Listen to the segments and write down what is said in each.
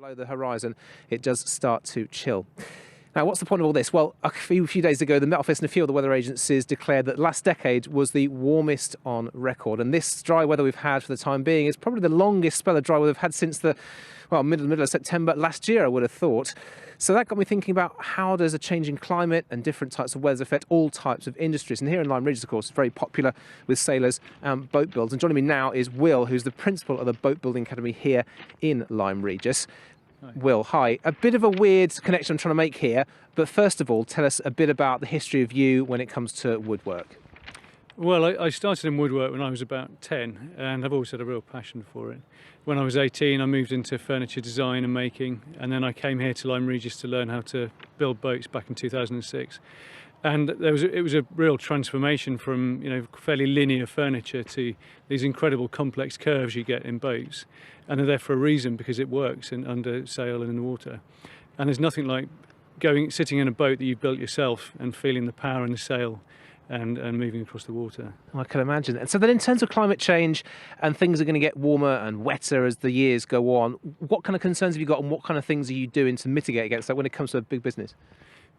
below the horizon, it does start to chill. Now, what's the point of all this? Well, a few days ago, the Met Office and a few of the weather agencies declared that last decade was the warmest on record. And this dry weather we've had for the time being is probably the longest spell of dry weather we've had since the middle of September last year, I would have thought. So that got me thinking about how does a changing climate and different types of weather affect all types of industries. And here in Lyme Regis, of course, it's very popular with sailors and boat builders. And joining me now is Will, who's the principal of the Boat Building Academy here in Lyme Regis. Hi. Will, hi. A bit of a weird connection I'm trying to make here, but first of all, tell us a bit about the history of you when it comes to woodwork. Well, I started in woodwork when I was about 10, and I've always had a real passion for it. When I was 18, I moved into furniture design and making, and then I came here to Lyme Regis to learn how to build boats back in 2006. And it was a real transformation from fairly linear furniture to these incredible complex curves you get in boats, and they're there for a reason because it works under sail and in the water. And there's nothing like sitting in a boat that you've built yourself and feeling the power in the sail and moving across the water. I can imagine. And so then in terms of climate change and things are going to get warmer and wetter as the years go on, what kind of concerns have you got and what kind of things are you doing to mitigate against that when it comes to a big business?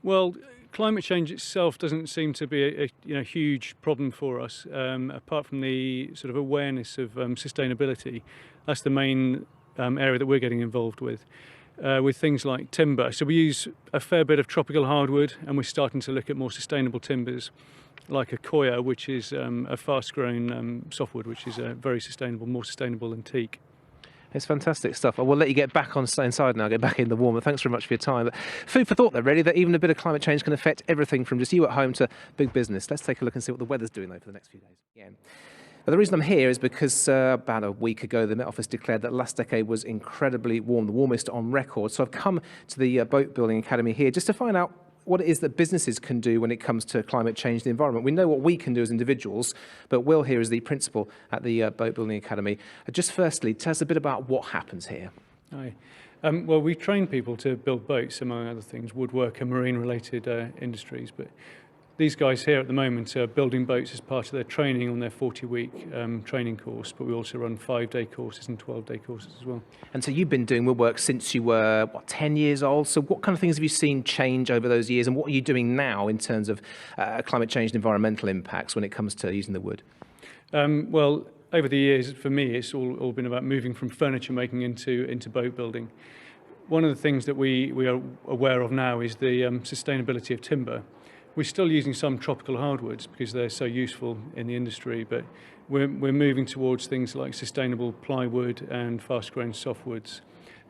Well, climate change itself doesn't seem to be a huge problem for us, apart from the sort of awareness of sustainability. That's the main area that we're getting involved with things like timber. So we use a fair bit of tropical hardwood, and we're starting to look at more sustainable timbers, like a koya, which is a fast-growing softwood, which is very sustainable, more sustainable than teak. It's fantastic stuff. I will let you get back inside now, get back in the warmer. Thanks very much for your time. But food for thought, though, really, that even a bit of climate change can affect everything from just you at home to big business. Let's take a look and see what the weather's doing, though, for the next few days. Yeah. But the reason I'm here is because about a week ago, the Met Office declared that last decade was incredibly warm, the warmest on record. So I've come to the Boat Building Academy here just to find out what it is that businesses can do when it comes to climate change and the environment. We know what we can do as individuals, but Will here is the principal at the Boat Building Academy. Just firstly, tell us a bit about what happens here. Hi. Well, we train people to build boats, among other things, woodwork and marine-related industries. But these guys here at the moment are building boats as part of their training on their 40-week training course, but we also run 5-day courses and 12-day courses as well. And so you've been doing woodwork since you were, 10 years old? So what kind of things have you seen change over those years, and what are you doing now in terms of climate change and environmental impacts when it comes to using the wood? Well, over the years, for me, it's all been about moving from furniture making into boat building. One of the things that we are aware of now is the sustainability of timber. We're still using some tropical hardwoods because they're so useful in the industry, but we're moving towards things like sustainable plywood and fast-growing softwoods,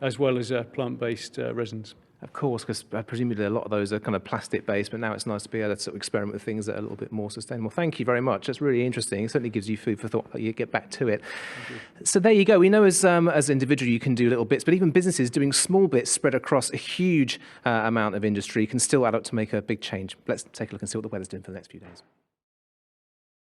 as well as plant-based resins. Of course, because presumably a lot of those are kind of plastic-based, but now it's nice to be able to sort of experiment with things that are a little bit more sustainable. Thank you very much. That's really interesting. It certainly gives you food for thought that you get back to it. So there you go. We know as an individual you can do little bits, but even businesses doing small bits spread across a huge amount of industry can still add up to make a big change. Let's take a look and see what the weather's doing for the next few days.